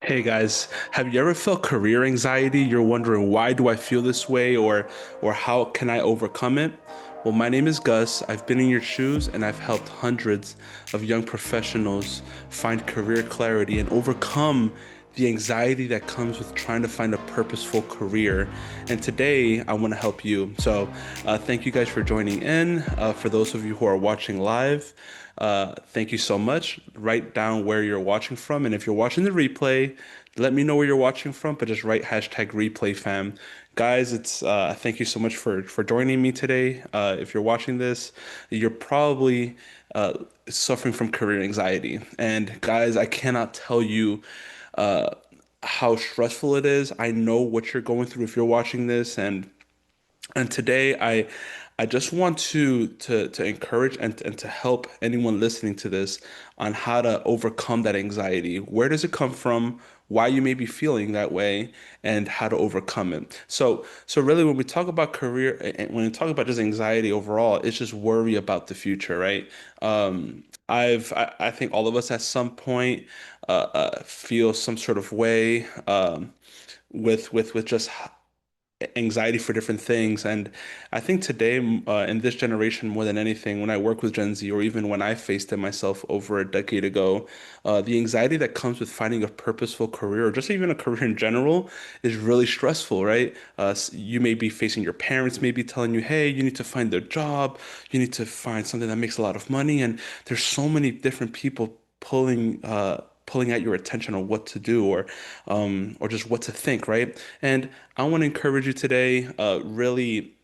Hey guys, have you ever felt career anxiety? You're wondering why do I feel this way or how can I overcome it? Well, my name is Gus. I've been in your shoes and I've helped hundreds of young professionals find career clarity and overcome the anxiety that comes with trying to find a purposeful career. And today I want to help you. Thank you guys for joining in. For those of you who are watching live, thank you so much. Write down where you're watching from. And if you're watching the replay, let me know where you're watching from, but just write hashtag replay fam. Guys, it's thank you so much for joining me today. If you're watching this, you're probably suffering from career anxiety. And guys, I cannot tell you uh, how stressful it is. I know what you're going through if you're watching this, and today I just want to encourage and to help anyone listening to this on how to overcome that anxiety. Where does it come from? Why you may be feeling that way, and how to overcome it. So really, when we talk about career, and when we talk about just anxiety overall, it's just worry about the future, right? I think all of us at some point feel some sort of way with just anxiety for different things. And I think today, in this generation, more than anything, when I work with Gen Z, or even when I faced it myself over a decade ago, the anxiety that comes with finding a purposeful career, or just even a career in general, is really stressful, right? You may be facing your parents, may be telling you, hey, you need to find a job, you need to find something that makes a lot of money. And there's so many different people pulling at your attention on what to do or just what to think, right? And I want to encourage you today. Really,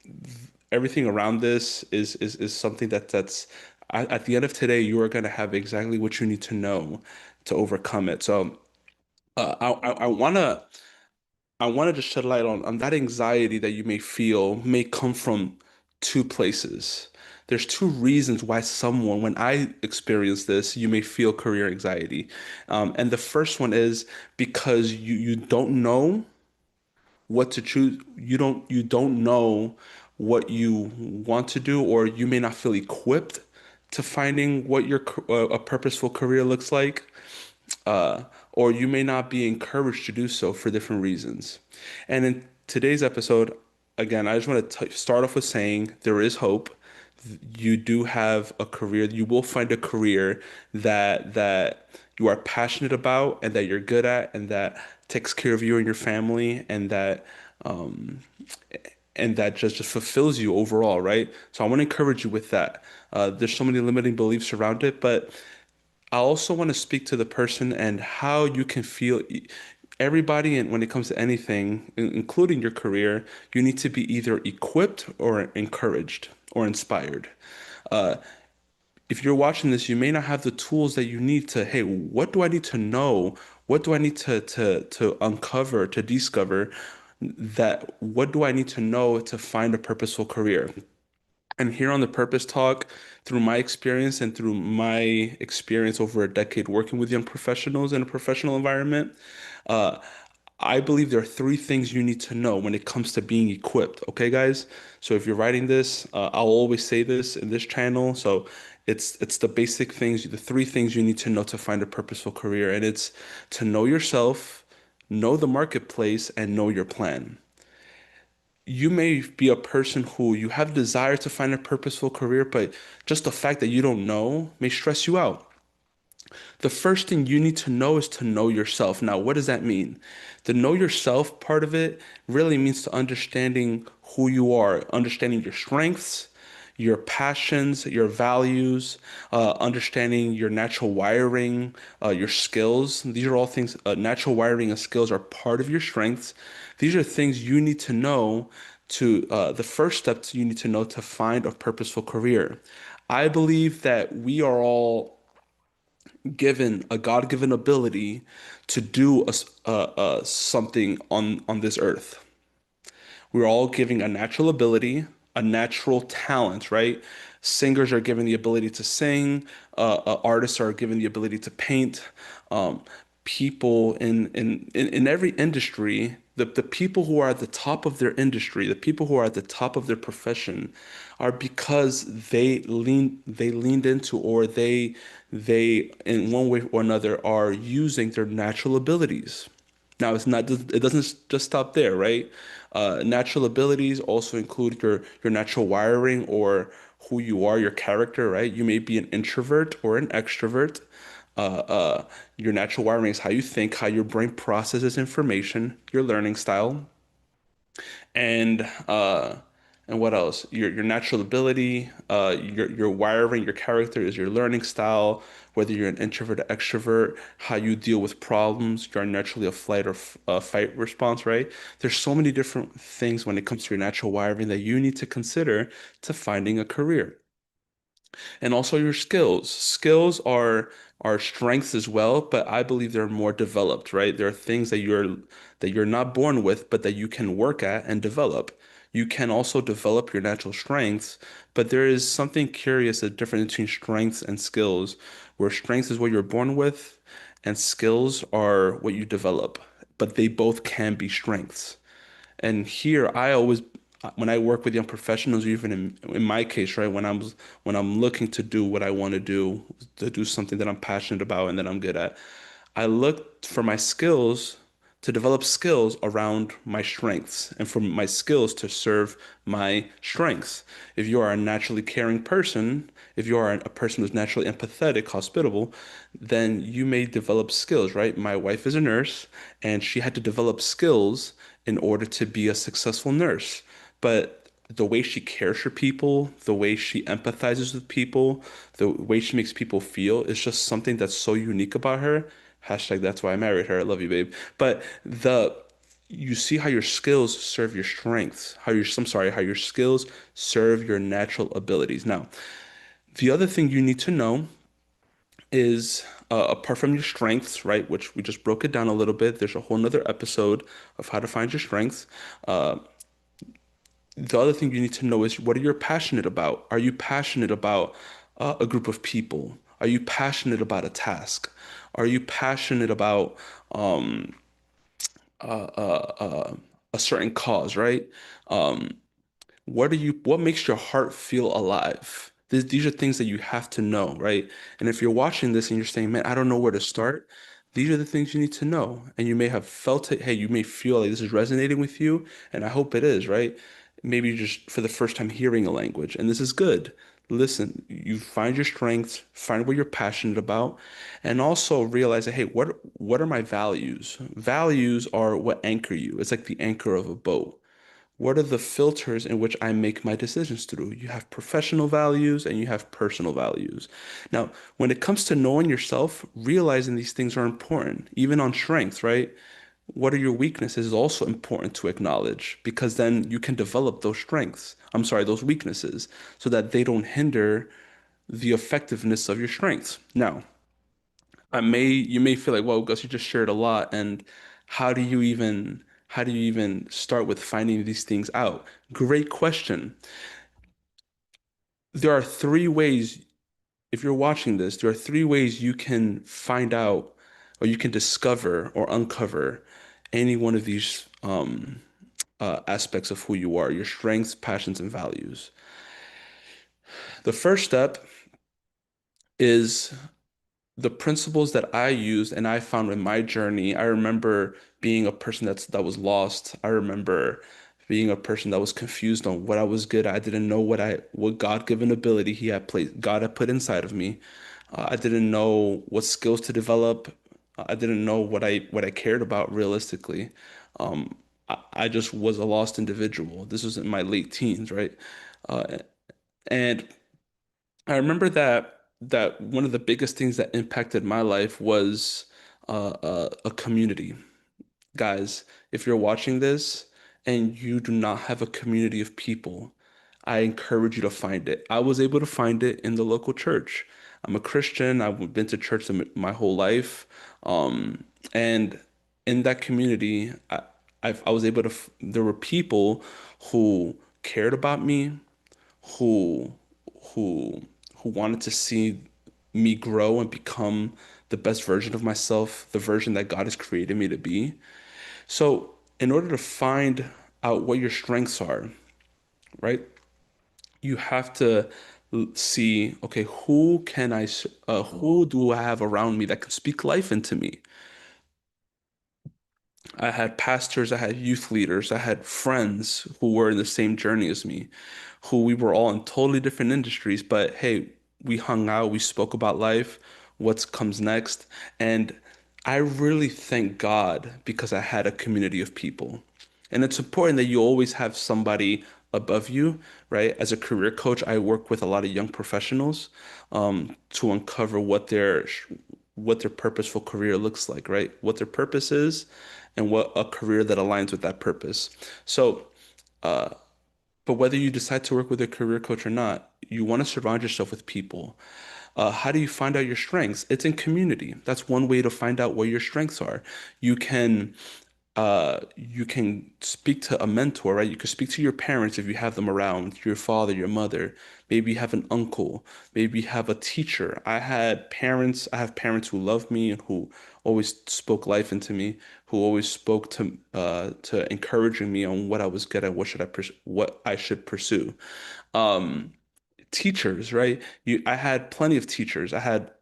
everything around this is something that's at the end of today, you are going to have exactly what you need to know to overcome it. So I want to just shed light on that anxiety that you may feel may come from two places. There's two reasons why someone, when I experience this, you may feel career anxiety. And the first one is because you don't know what to choose. You don't know what you want to do, or you may not feel equipped to finding what a purposeful career looks like, or you may not be encouraged to do so for different reasons. And in today's episode, again, I just want to start off with saying there is hope. You do have a career. You will find a career that you are passionate about and that you're good at and that takes care of you and your family um, and that just fulfills you overall, right? So I want to encourage you with that. There's so many limiting beliefs around it, but I also want to speak to the person and how you can feel. Everybody, and when it comes to anything, including your career, you need to be either equipped or encouraged or inspired. Uh, if you're watching this, you may not have the tools that you need to, hey, what do I need to know? What do I need to uncover, to discover that what do I need to know to find a purposeful career? And here on the Purpose Talk, through my experience and through my experience over a decade working with young professionals in a professional environment, uh, I believe there are three things you need to know when it comes to being equipped. Okay, guys? So if you're writing this, I'll always say this in this channel. So it's the basic things, the three things you need to know to find a purposeful career, and it's to know yourself, know the marketplace, and know your plan. You may be a person who you have desire to find a purposeful career, but just the fact that you don't know may stress you out. The first thing you need to know is to know yourself. Now, what does that mean? The know yourself part of it really means to understanding who you are, understanding your strengths, your passions, your values, understanding your natural wiring, your skills. These are all things, natural wiring and skills are part of your strengths. These are things you need to know the first steps you need to know to find a purposeful career. I believe that we are all given a God-given ability to do something on this earth. We're all giving a natural ability, a natural talent, right? Singers are given the ability to sing, artists are given the ability to paint. Um, people in every industry, the people who are at the top of their industry, the people who are at the top of their profession, are because they leaned into, or they in one way or another are using their natural abilities. Now, it doesn't just stop there, right? Natural abilities also include your natural wiring, or who you are, your character, right? You may be an introvert or an extrovert. Your natural wiring is how you think, how your brain processes information, your learning style, and what else? Your natural ability, your wiring, your character is your learning style. Whether you're an introvert or extrovert, how you deal with problems, you're naturally a flight or fight response, right? There's so many different things when it comes to your natural wiring that you need to consider to finding a career. And also your skills. Skills are strengths as well, but I believe they're more developed, right? There are things that you're not born with, but that you can work at and develop. You can also develop your natural strengths, but there is something curious, a difference between strengths and skills, where strengths is what you're born with, and skills are what you develop, but they both can be strengths. And here, when I work with young professionals, even in my case, right, when I'm looking to do what I want to do something that I'm passionate about and that I'm good at, I look for my skills to develop skills around my strengths, and for my skills to serve my strengths. If you are a naturally caring person, if you are a person who's naturally empathetic, hospitable, then you may develop skills, right? My wife is a nurse, and she had to develop skills in order to be a successful nurse. But the way she cares for people, the way she empathizes with people, the way she makes people feel is just something that's so unique about her. Hashtag that's why I married her. I love you, babe. But you see how your skills serve your strengths, I'm sorry, how your skills serve your natural abilities. Now, the other thing you need to know is, apart from your strengths, right, which we just broke it down a little bit, there's a whole nother episode of how to find your strengths. The other thing you need to know is, what are you passionate about? Are you passionate about a group of people? Are you passionate about a task? Are you passionate about a certain cause, right? What makes your heart feel alive? These are things that you have to know, right? And if you're watching this and you're saying, man, I don't know where to start, these are the things you need to know. And you may have felt it. Hey, you may feel like this is resonating with you, and I hope it is, right? Maybe you're just for the first time hearing a language, and this is good. Listen, you find your strengths, find what you're passionate about, and also realize that, hey, what are my values? Values are what anchor you. It's like the anchor of a boat. What are the filters in which I make my decisions through? You have professional values and you have personal values. Now, when it comes to knowing yourself, realizing these things are important, even on strengths, right? What are your weaknesses is also important to acknowledge, because then you can develop those strengths. I'm sorry, those weaknesses, so that they don't hinder the effectiveness of your strengths. Now, you may feel like, well, Gus, you just shared a lot, and how do you even start with finding these things out? Great question. There are three ways, if you're watching this, there are three ways you can find out, or you can discover or uncover any one of these aspects of who you are, your strengths, passions, and values. The first step is the principles that I used and I found in my journey. I remember being a person that was lost. I remember being a person that was confused on what I was good at. I didn't know what God-given ability God had put inside of me. I didn't know what skills to develop. I didn't know what I cared about realistically. I just was a lost individual. This was in my late teens, right? Uh, and I remember that one of the biggest things that impacted my life was a community. Guys, if you're watching this and you do not have a community of people, I encourage you to find it. I was able to find it in the local church. I'm a Christian. I've been to church my whole life. And in that community, I was able to, there were people who cared about me, who who who wanted to see me grow and become the best version of myself, the version that God has created me to be. So, in order to find out what your strengths are, right, you have to see, okay, who do I have around me that can speak life into me? I had pastors, I had youth leaders, I had friends who were in the same journey as me, who we were all in totally different industries, but hey, we hung out, we spoke about life, what comes next, and I really thank God because I had a community of people. And it's important that you always have somebody above you, right? As a career coach, I work with a lot of young professionals to uncover what their purposeful career looks like, right? What their purpose is, and what a career that aligns with that purpose. So, but whether you decide to work with a career coach or not, you want to surround yourself with people. How do you find out your strengths? It's in community. That's one way to find out what your strengths are. You can you can speak to a mentor, right? You can speak to your parents if you have them around, your father, your mother. Maybe you have an uncle. Maybe you have a teacher. I have parents who love me and who always spoke life into me, who always spoke to encouraging me on what I was good at, what I should pursue. Um, Teachers, right? I had plenty of teachers. I had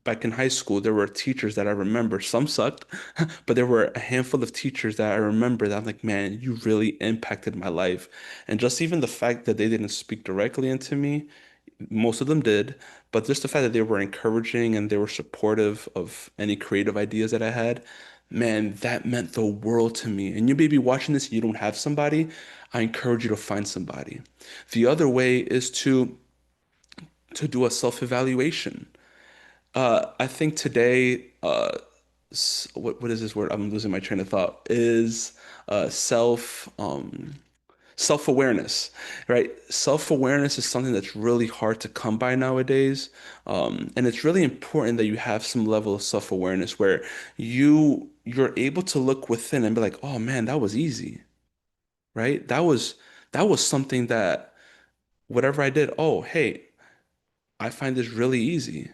back in high school, there were teachers that I remember. Some sucked, but there were a handful of teachers that I remember that I'm like, man, you really impacted my life. And just even the fact that they didn't speak directly into me, most of them did, but just the fact that they were encouraging and they were supportive of any creative ideas that I had, man, that meant the world to me. And you may be watching this, you don't have somebody, I encourage you to find somebody. The other way is to do a self-evaluation. I think today, what is this word? I'm losing my train of thought. Is self-awareness, right? Self-awareness is something that's really hard to come by nowadays, and it's really important that you have some level of self-awareness where you're able to look within and be like, oh man, that was easy, right? That was something that whatever I did, oh hey, I find this really easy.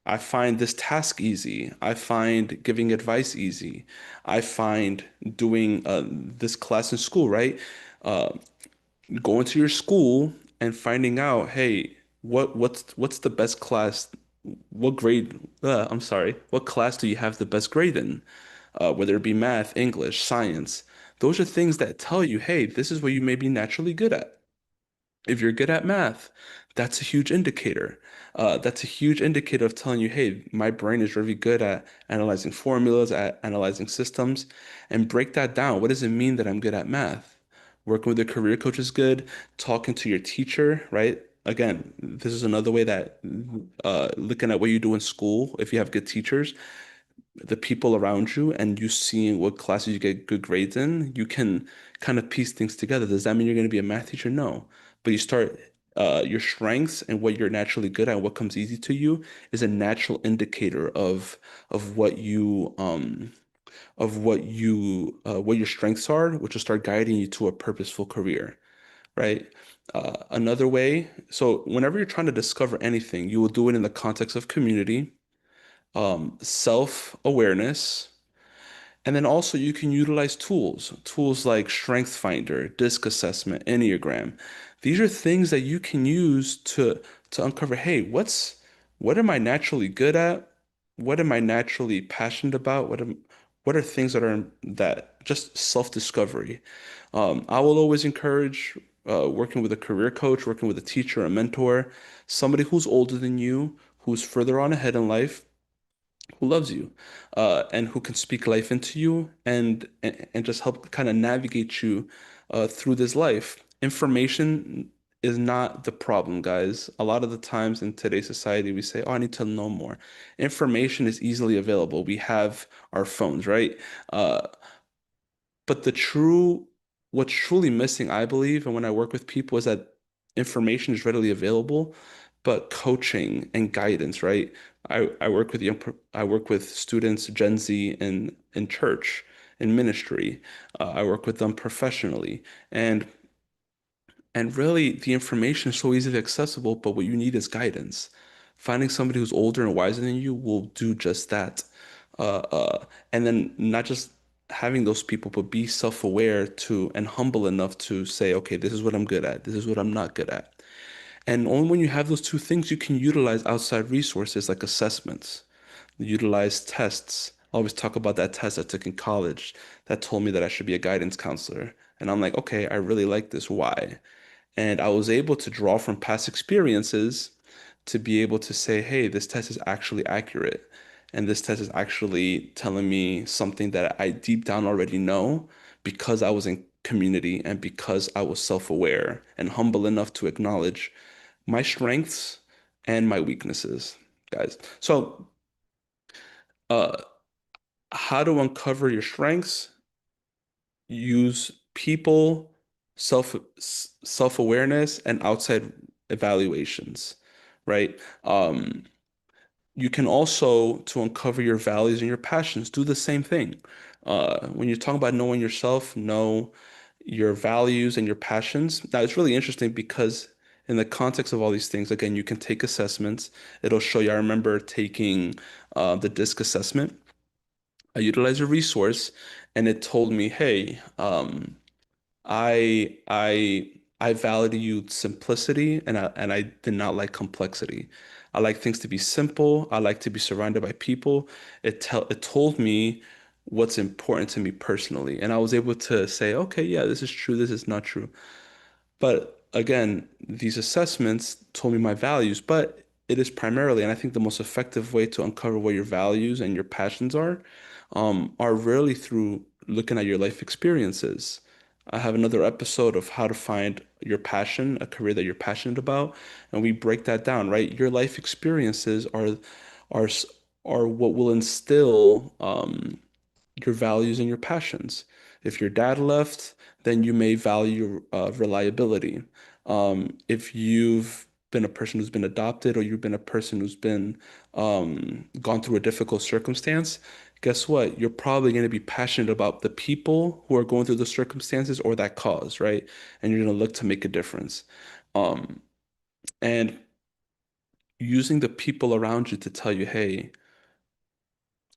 I find this task easy. I find giving advice easy. I find doing this class in school, right? Uh, Going to your school and finding out, hey, what's the best class? What grade? I'm sorry. What class do you have the best grade in? Whether it be math, English, science. Those are things that tell you, hey, this is what you may be naturally good at. If you're good at math, that's a huge indicator. That's a huge indicator of telling you, hey, my brain is really good at analyzing formulas, at analyzing systems, and break that down. What does it mean that I'm good at math? Working with a career coach is good. Talking to your teacher, right? Again, this is another way that looking at what you do in school, if you have good teachers, the people around you and you seeing what classes you get good grades in, you can kind of piece things together. Does that mean you're going to be a math teacher? No. But you start your strengths and what you're naturally good at, what comes easy to you is a natural indicator of what your strengths are, which will start guiding you to a purposeful career, right? Another way, so whenever you're trying to discover anything, you will do it in the context of community, self-awareness, and then also you can utilize tools like Strength Finder, Disc Assessment, Enneagram. These are things that you can use to uncover, hey, what am I naturally good at? What am I naturally passionate about? What are things that just self-discovery? I will always encourage working with a career coach, working with a teacher, a mentor, somebody who's older than you, who's further on ahead in life who loves you and who can speak life into you and just help kind of navigate you through this life. Information is not the problem, guys. A lot of the times in today's society, we say, "Oh, I need to know more." Information is easily available. We have our phones, right? Uh, but what's truly missing, I believe, and when I work with people, is that information is readily available, but coaching and guidance, right? I work with students, Gen Z in church, in ministry. I work with them professionally, and really the information is so easily accessible, but what you need is guidance. Finding somebody who's older and wiser than you will do just that. And then not just having those people, but be self-aware to and humble enough to say, okay, this is what I'm good at. This is what I'm not good at. And only when you have those two things, you can utilize outside resources like assessments, utilize tests. I always talk about that test I took in college that told me that I should be a guidance counselor. And I'm like, okay, I really like this. Why? And I was able to draw from past experiences to be able to say, hey, this test is actually accurate. And this test is actually telling me something that I deep down already know because I was in community and because I was self-aware and humble enough to acknowledge my strengths and my weaknesses, guys. So, uh, how to uncover your strengths? Use people, self-awareness, and outside evaluations, right? You can also, to uncover your values and your passions, do the same thing. When you're talking about knowing yourself, know your values and your passions. Now, it's really interesting because in the context of all these things, again, you can take assessments. It'll show you. I remember taking the DISC assessment. I utilized a resource, and it told me, hey, I I I value simplicity and I did not like complexity. I like things to be simple. I like to be surrounded by people. It told me what's important to me personally. And I was able to say, okay, yeah, this is true, this is not true. But again, these assessments told me my values, but it is primarily, and I think the most effective way to uncover what your values and your passions are really through looking at your life experiences. I have another episode of how to find your passion, a career that you're passionate about, and we break that down, right? Your life experiences are are what will instill your values and your passions. If your dad left, then you may value reliability. If you've been a person who's been adopted or you've been a person who's been gone through a difficult circumstance, guess what? You're probably going to be passionate about the people who are going through the circumstances or that cause, right? And you're going to look to make a difference. Um, and using the people around you to tell you, hey,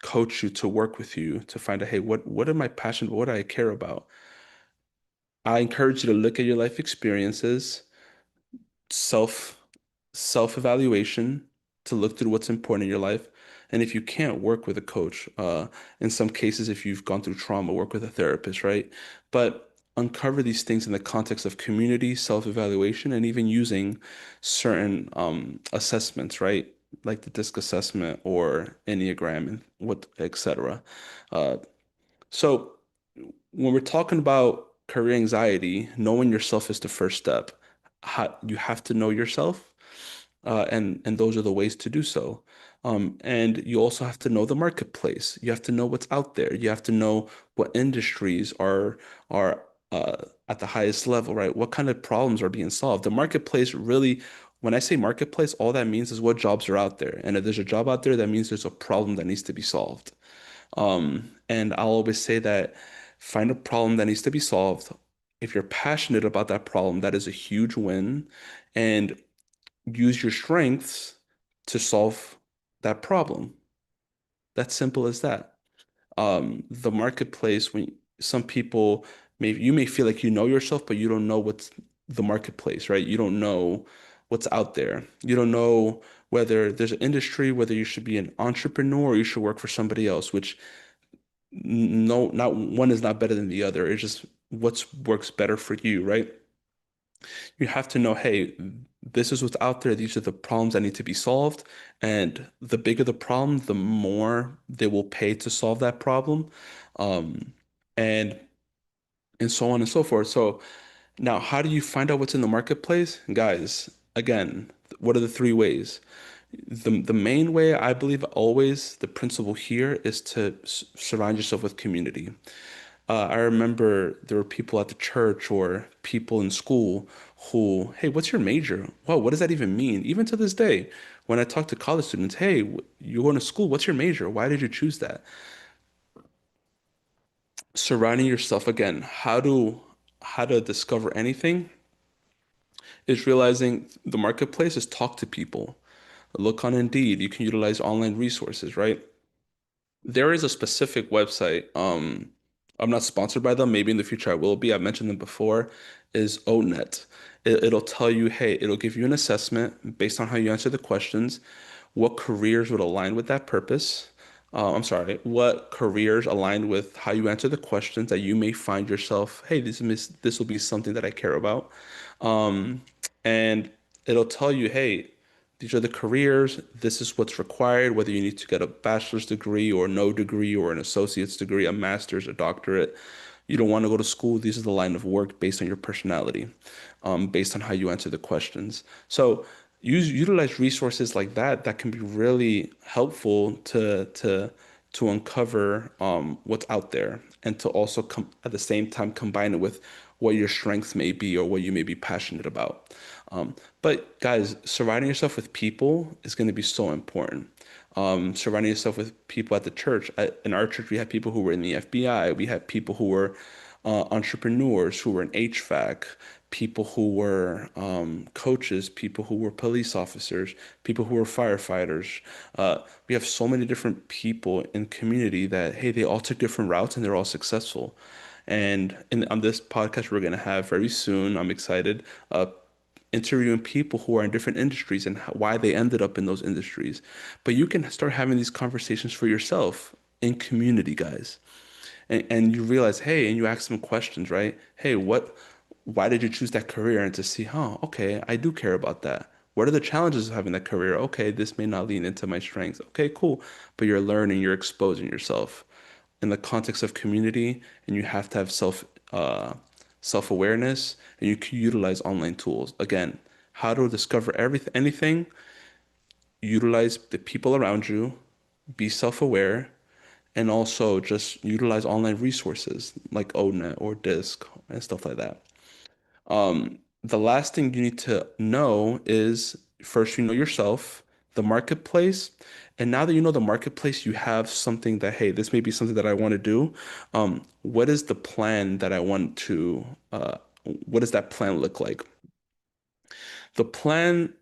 coach you, to work with you, to find out, hey, what am I passionate about? What do I care about? I encourage you to look at your life experiences, self self-evaluation, to look through what's important in your life. And if you can't, work with a coach. In some cases, if you've gone through trauma, work with a therapist, right? But uncover these things in the context of community, self-evaluation, and even using certain assessments, right? Like the DISC assessment or Enneagram and what, etc. Uh, so when we're talking about career anxiety, knowing yourself is the first step. You have to know yourself, and those are the ways to do so. And you also have to know the marketplace. You have to know what's out there. You have to know what industries are at the highest level, right? What kind of problems are being solved? The marketplace really, when I say marketplace, all that means is what jobs are out there. And if there's a job out there, that means there's a problem that needs to be solved. And I'll always say that find a problem that needs to be solved. If you're passionate about that problem, that is a huge win. And use your strengths to solve that problem. That's simple as that. The marketplace, when some people you may feel like you know yourself, but you don't know what's the marketplace, right? You don't know what's out there. You don't know whether there's an industry, whether you should be an entrepreneur or you should work for somebody else, which no, not one is not better than the other. It's just what's works better for you, right? You have to know, hey, this is what's out there. These are the problems that need to be solved. And the bigger the problem, the more they will pay to solve that problem. Um, and and so on and so forth. So now, how do you find out what's in the marketplace? Guys, again, what are the three ways? The main way, I believe, always the principle here is to surround yourself with community. I remember there were people at the church or people in school who, hey, what's your major? Wow, what does that even mean? Even to this day, when I talk to college students, hey, you're going to school, what's your major? Why did you choose that? Surrounding yourself again, how to discover anything is realizing the marketplace is talk to people. Look on Indeed. You can utilize online resources, right? There is a specific website. I'm not sponsored by them. Maybe in the future I will be. I've mentioned them before. Is ONET. It'll tell you, hey, it'll give you an assessment based on how you answer the questions, what careers would align with that purpose. I'm sorry, what careers align with how you answer the questions that you may find yourself, hey, this will be something that I care about. Um, and it'll tell you, hey, these are the careers. This is what's required, whether you need to get a bachelor's degree or no degree or an associate's degree, a master's, a doctorate. You don't want to go to school. These are the line of work based on your personality, based on how you answer the questions. So utilize resources like that that can be really helpful to uncover what's out there and to also at the same time combine it with what your strengths may be or what you may be passionate about. But guys, surrounding yourself with people is going to be so important. Surrounding yourself with people at the church. In our church, we had people who were in the FBI. We had people who were entrepreneurs, who were in HVAC, people who were coaches, people who were police officers, people who were firefighters. We have so many different people in community that, hey, they all took different routes and they're all successful. On this podcast we're going to have very soon, I'm excited, interviewing people who are in different industries and why they ended up in those industries. But you can start having these conversations for yourself in community, guys. And you realize, hey, and you ask them questions, right? Hey, why did you choose that career? And to see, huh, okay, I do care about that. What are the challenges of having that career? Okay, this may not lean into my strengths. Okay, cool. But you're learning, you're exposing yourself in the context of community, and you have to have self-awareness, and you can utilize online tools. Again, how to discover anything, utilize the people around you, be self-aware, and also just utilize online resources like ONET or Disc and stuff like that. The last thing you need to know is first you know yourself, the marketplace, and now that you know the marketplace, you have something that, hey, this may be something that I want to do. What is the plan that I want to, what does that plan look like? The plan,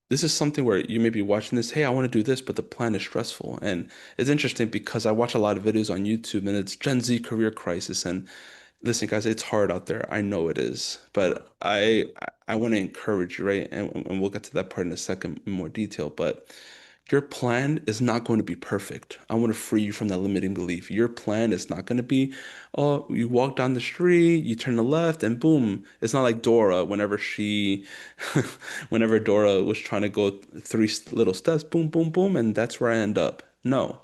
this is something where you may be watching this, hey, I want to do this, but the plan is stressful. And it's interesting because I watch a lot of videos on YouTube and it's Gen Z career crisis. And listen, guys, it's hard out there. I know it is, but I want to encourage you, right? And we'll get to that part in a second in more detail. But your plan is not going to be perfect. I want to free you from that limiting belief. Your plan is not going to be, oh, you walk down the street, you turn to the left, and boom. It's not like Dora whenever whenever Dora was trying to go three little steps, boom, boom, boom, and that's where I end up. No,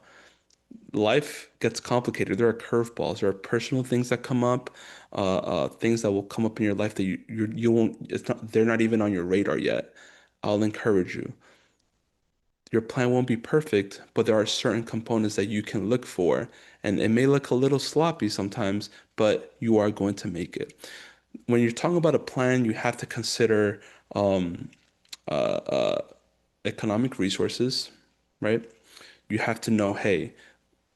life gets complicated. There are curveballs. There are personal things that come up, things that will come up in your life that you won't. It's not. They're not even on your radar yet. I'll encourage you. Your plan won't be perfect, but there are certain components that you can look for, and it may look a little sloppy sometimes, but you are going to make it. When you're talking about a plan, you have to consider um, uh, uh, economic resources, right? You have to know, hey,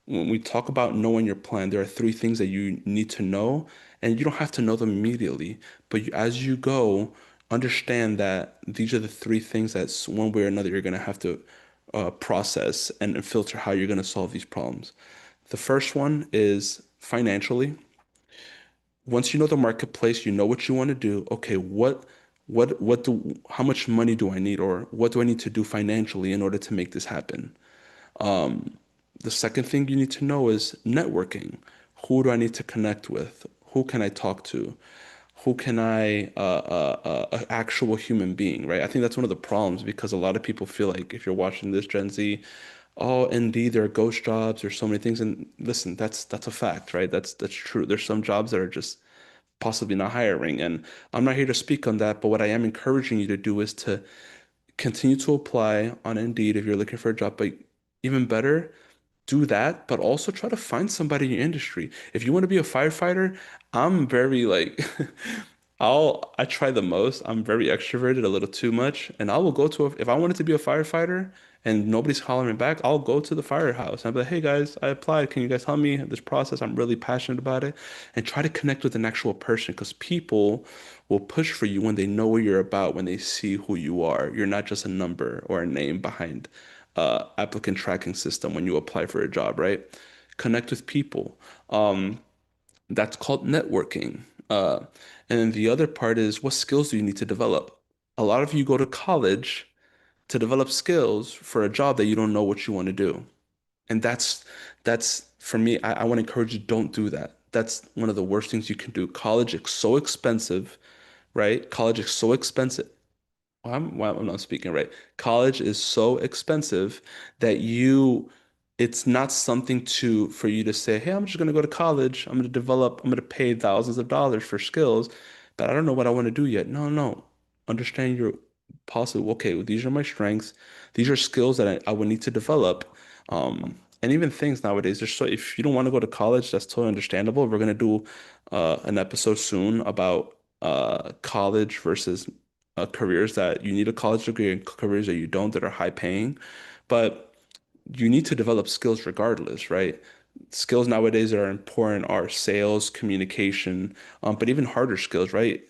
when we talk about knowing your plan, there are three things that you need to know, and you don't have to know them immediately. But as you go, understand that these are the three things that one way or another you're going to have to process and filter how you're going to solve these problems. The first one is financially. Once you know the marketplace, you know what you want to do. Okay, how much money do I need, or what do I need to do financially in order to make this happen? The second thing you need to know is networking. Who do I need to connect with? Who can I talk to? Who can an actual human being, right? I think that's one of the problems because a lot of people feel like if you're watching this Gen Z, oh, indeed, there are ghost jobs, there's so many things. And listen, that's a fact, right? That's true. There's some jobs that are just possibly not hiring. And I'm not here to speak on that, but what I am encouraging you to do is to continue to apply on Indeed if you're looking for a job, but even better, do that, but also try to find somebody in your industry. If you want to be a firefighter, I'm very like I try the most. I'm very extroverted, a little too much, and I will go to if I wanted to be a firefighter and nobody's calling me back, I'll go to the firehouse. I'll be like, hey guys, I applied. Can you guys help me in this process? I'm really passionate about it. And try to connect with an actual person because people will push for you when they know what you're about, when they see who you are. You're not just a number or a name behind applicant tracking system when you apply for a job, right? Connect with people. That's called networking. And then the other part is what skills do you need to develop? A lot of you go to college to develop skills for a job that you don't know what you want to do. And that's for me, I want to encourage you, don't do that. That's one of the worst things you can do. College is so expensive, right? College is so expensive. Well, I'm not speaking right. College is so expensive that it's not something for you to say, hey, I'm just going to go to college. I'm going to pay thousands of dollars for skills, but I don't know what I want to do yet. No, no. Understand your possible, okay, well, these are my strengths. These are skills that I would need to develop. And even things nowadays, there's so if you don't want to go to college, that's totally understandable. We're going to do an episode soon about college versus careers that you need a college degree and careers that you don't that are high paying. But you need to develop skills regardless, right? Skills nowadays that are important are sales, communication, but even harder skills, right?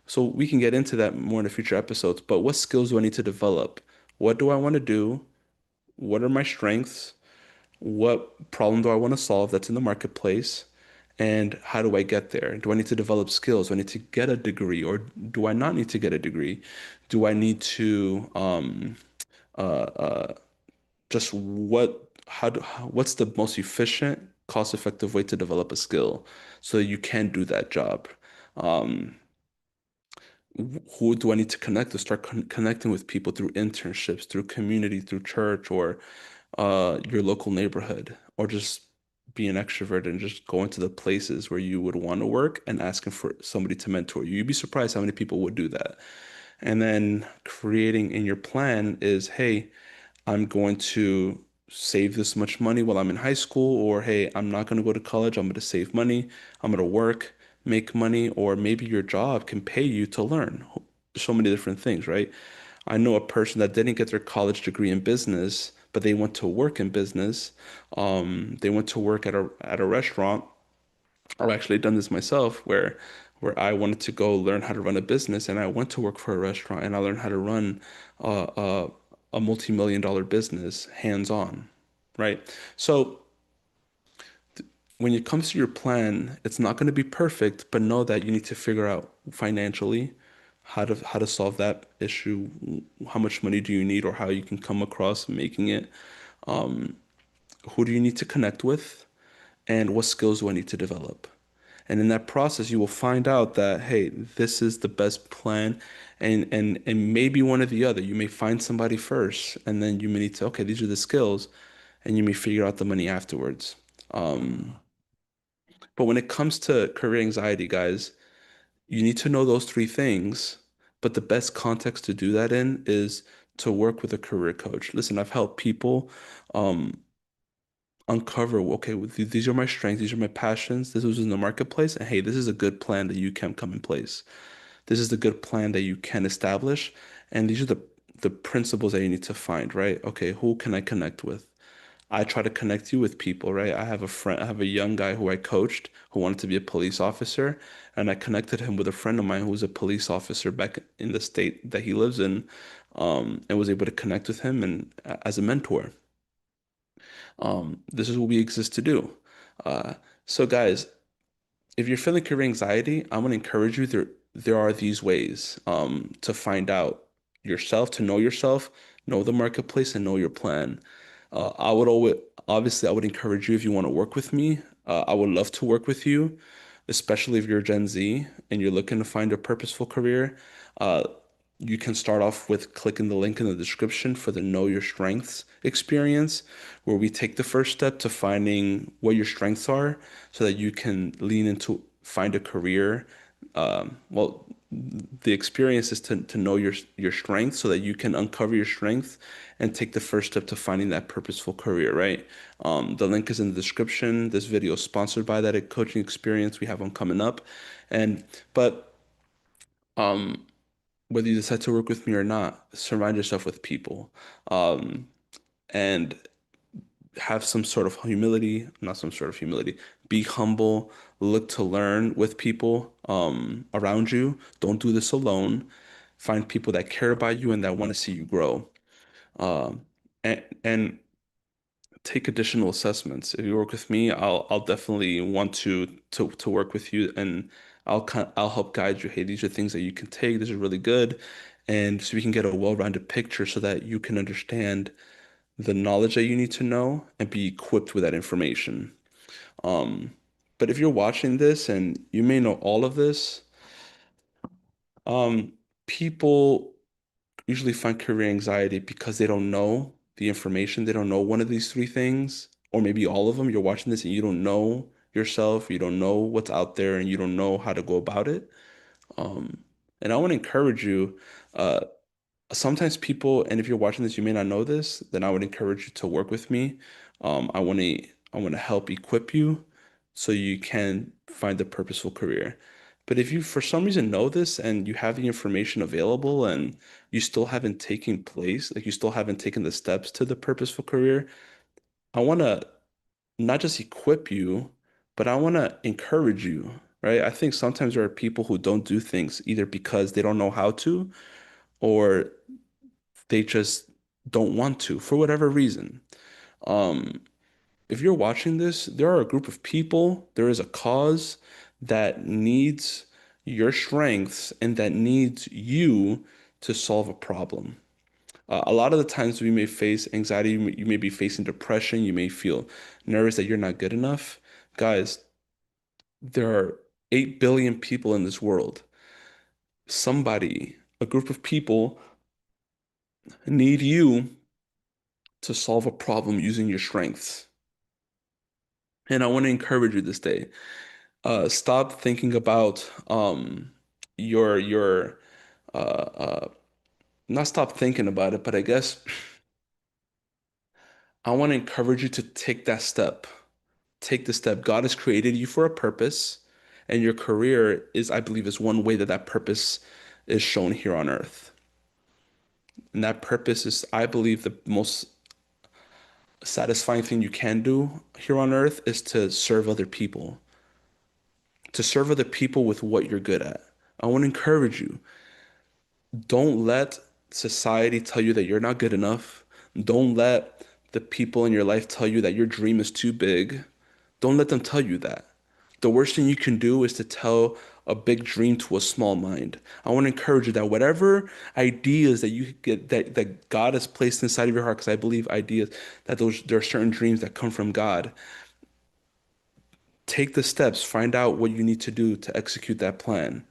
So we can get into that more in the future episodes. But what skills do I need to develop? What do I want to do? What are my strengths? What problem do I want to solve that's in the marketplace? And how do I get there? Do I need to develop skills? Do I need to get a degree or do I not need to get a degree? Do I need to just what's the most efficient, cost-effective way to develop a skill so that you can do that job? Um, who do I need to connect to? Start connecting with people through internships, through community, through church, or your local neighborhood, or just be an extrovert and just go into the places where you would want to work and asking for somebody to mentor you. You'd be surprised how many people would do that. And then creating in your plan is, hey, I'm going to save this much money while I'm in high school, or hey, I'm not going to go to college. I'm going to save money. I'm going to work, make money, or maybe your job can pay you to learn so many different things, right? I know a person that didn't get their college degree in business, but they went to work in business. They went to work at a restaurant. I've actually done this myself where I wanted to go learn how to run a business and I went to work for a restaurant and I learned how to run uh, a, a multi-million dollar business hands-on, right? So when it comes to your plan, it's not going to be perfect, but know that you need to figure out financially how to solve that issue. How much money do you need or how you can come across making it? Who do you need to connect with? And what skills do I need to develop? And in that process, you will find out that, hey, this is the best plan. And maybe one or the other. You may find somebody first, and then you may need to, okay, these are the skills, and you may figure out the money afterwards. But when it comes to career anxiety, guys, you need to know those three things. But the best context to do that in is to work with a career coach. Listen, I've helped people um, uncover, okay, these are my strengths, these are my passions, this was in the marketplace, and hey, this is a good plan that you can come in place. This is the good plan that you can establish, and these are the principles that you need to find, right? Okay, who can I connect with? I try to connect you with people, right? I have a young guy who I coached who wanted to be a police officer, and I connected him with a friend of mine who was a police officer back in the state that he lives in, and was able to connect with him and as a mentor. This is what we exist to do. Uh, so guys, if you're feeling career anxiety, I'm gonna encourage you. There are these ways to find out yourself, to know the marketplace, and know your plan. I would always obviously I would encourage you if you want to work with me. I would love to work with you, especially if you're Gen Z and you're looking to find a purposeful career. Uh, you can start off with clicking the link in the description for the Know Your Strengths experience, where we take the first step to finding what your strengths are so that you can lean into find a career. Well, the experience is to know your strengths so that you can uncover your strengths and take the first step to finding that purposeful career, right? The link is in the description. This video is sponsored by that coaching experience we have one coming up. And but whether you decide to work with me or not, surround yourself with people. Um, and have some sort of humility, not some sort of humility, be humble, look to learn with people around you. Don't do this alone. Find people that care about you and that want to see you grow. Um, and take additional assessments. If you work with me, I'll definitely want to work with you, and I'll help guide you. Hey, these are things that you can take. This is really good, and so we can get a well-rounded picture so that you can understand the knowledge that you need to know and be equipped with that information. Um, but if you're watching this and you may know all of this, um, people usually find career anxiety because they don't know the information. They don't know one of these three things, or maybe all of them. You're watching this and you don't know yourself, you don't know what's out there, and you don't know how to go about it. Um, and I want to encourage you. Uh, Sometimes people, and if you're watching this, you may not know this, then I would encourage you to work with me. I want to help equip you so you can find a purposeful career. But if you for some reason know this and you have the information available and you still haven't taken place, like you still haven't taken the steps to the purposeful career, I want to not just equip you, but I want to encourage you, right? I think sometimes there are people who don't do things either because they don't know how to or they just don't want to for whatever reason. Um, if you're watching this, there are a group of people, there is a cause that needs your strengths and that needs you to solve a problem. A lot of the times we may face anxiety, you may be facing depression, you may feel nervous that you're not good enough. Guys, there are 8 billion people in this world. Somebody, a group of people need you to solve a problem using your strengths. And I want to encourage you this day. Stop thinking about your not stop thinking about it, but I guess I want to encourage you to take that step. Take the step. God has created you for a purpose, and your career is, I believe, is one way that that purpose is shown here on earth. And that purpose is, I believe, the most satisfying thing you can do here on earth is to serve other people, to serve other people with what you're good at. I want to encourage you. Don't let society tell you that you're not good enough. Don't let the people in your life tell you that your dream is too big. Don't let them tell you that. The worst thing you can do is to tell a big dream to a small mind. I want to encourage you that whatever ideas that you get that God has placed inside of your heart, because I believe ideas that those there are certain dreams that come from God. Take the steps, find out what you need to do to execute that plan.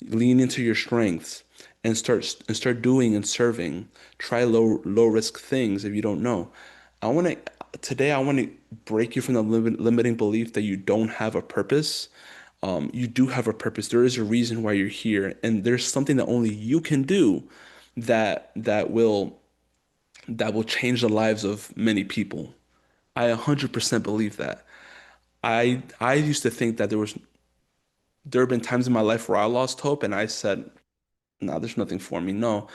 Lean into your strengths and start doing and serving. Try low risk things if you don't know. I want to Today I want to break you from the limiting belief that you don't have a purpose. You do have a purpose. There is a reason why you're here, and there's something that only you can do that will change the lives of many people. I 100% believe that. I used to think that there have been times in my life where I lost hope and I said, "No, there's nothing for me." No,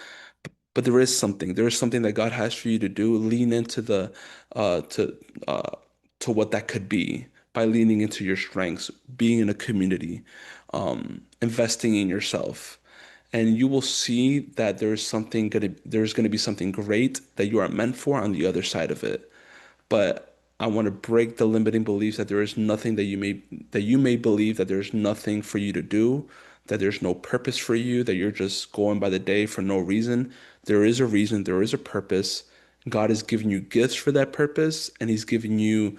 but there is something. There is something that God has for you to do. Lean into the uh to uh to what that could be by leaning into your strengths, being in a community, investing in yourself. And you will see that there's gonna be something great that you are meant for on the other side of it. But I want to break the limiting beliefs that there is nothing that you may believe that there's nothing for you to do, that there's no purpose for you, that you're just going by the day for no reason. There is a reason, there is a purpose. God has given you gifts for that purpose, and He's given you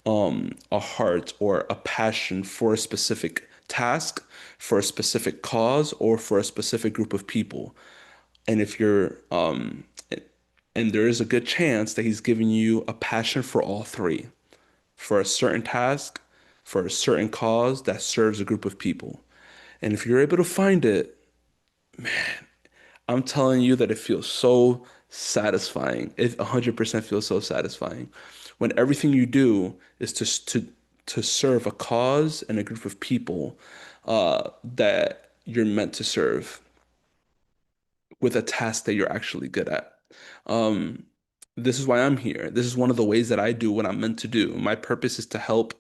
a heart or a passion for a specific task, for a specific cause, or for a specific group of people. And if you're and there is a good chance that he's giving you a passion for all three, for a certain task, for a certain cause that serves a group of people. And if you're able to find it, I'm telling you that it feels so satisfying. It 100% feels so satisfying when everything you do is to serve a cause and a group of people that you're meant to serve. with a task that you're actually good at. Um, this is why I'm here. This is one of the ways that I do what I'm meant to do. My purpose is to help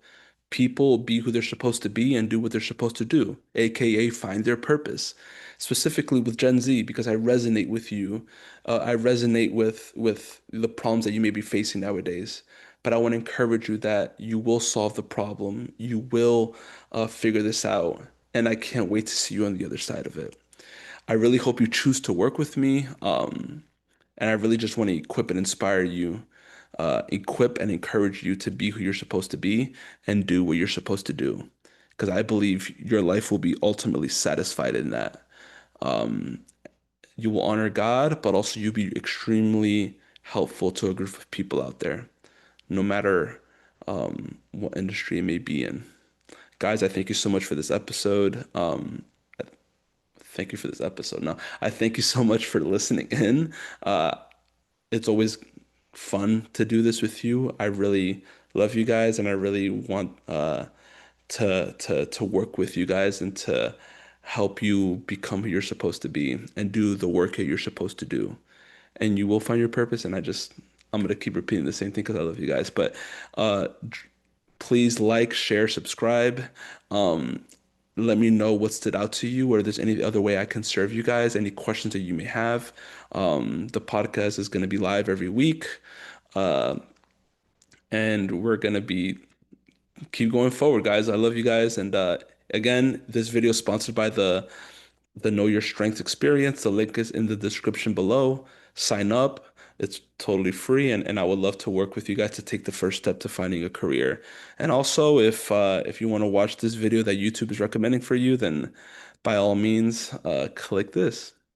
people be who they're supposed to be and do what they're supposed to do, aka find their purpose. Specifically with Gen Z, because I resonate with you. I resonate with the problems that you may be facing nowadays. But I want to encourage you that you will solve the problem. You will figure this out, and I can't wait to see you on the other side of it. I really hope you choose to work with me. And I really just want to equip and inspire you, equip and encourage you to be who you're supposed to be and do what you're supposed to do. Because I believe your life will be ultimately satisfied in that. You will honor God, but also you'll be extremely helpful to a group of people out there, no matter what industry it may be in. Guys, I thank you so much for this episode. Thank you for this episode. No, I thank you so much for listening in. It's always fun to do this with you. I really love you guys, and I really want to work with you guys and to help you become who you're supposed to be and do the work that you're supposed to do. And you will find your purpose. And I'm gonna keep repeating the same thing because I love you guys. But uh, please like, share, subscribe. Um, Let me know what stood out to you, or if there's any other way I can serve you guys, any questions that you may have. The podcast is going to be live every week, uh, and we're going to be keep going forward, guys. I love you guys, and again, this video is sponsored by the Know Your Strength experience. The link is in the description below. Sign up. It's totally free, and I would love to work with you guys to take the first step to finding a career. And also, if you want to watch this video that YouTube is recommending for you, then by all means, click this.